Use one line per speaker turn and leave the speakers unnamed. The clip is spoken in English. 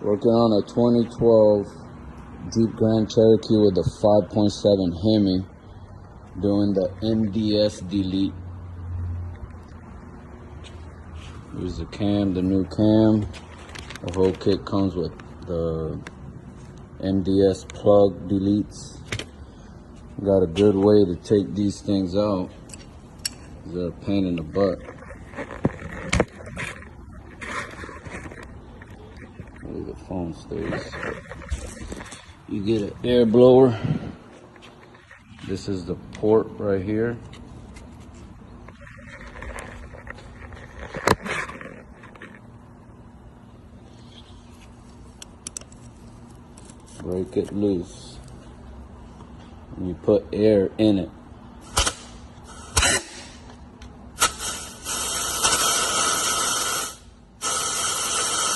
Working on a 2012 Jeep Grand Cherokee with a 5.7 Hemi, doing the MDS delete. Here's the cam, the new cam. The whole kit comes with the MDS plug deletes. Got a good way to take these things out. They're a pain in the butt. Where the phone stays. You get an air blower. This is the port right here. Break it loose. And you put air in it.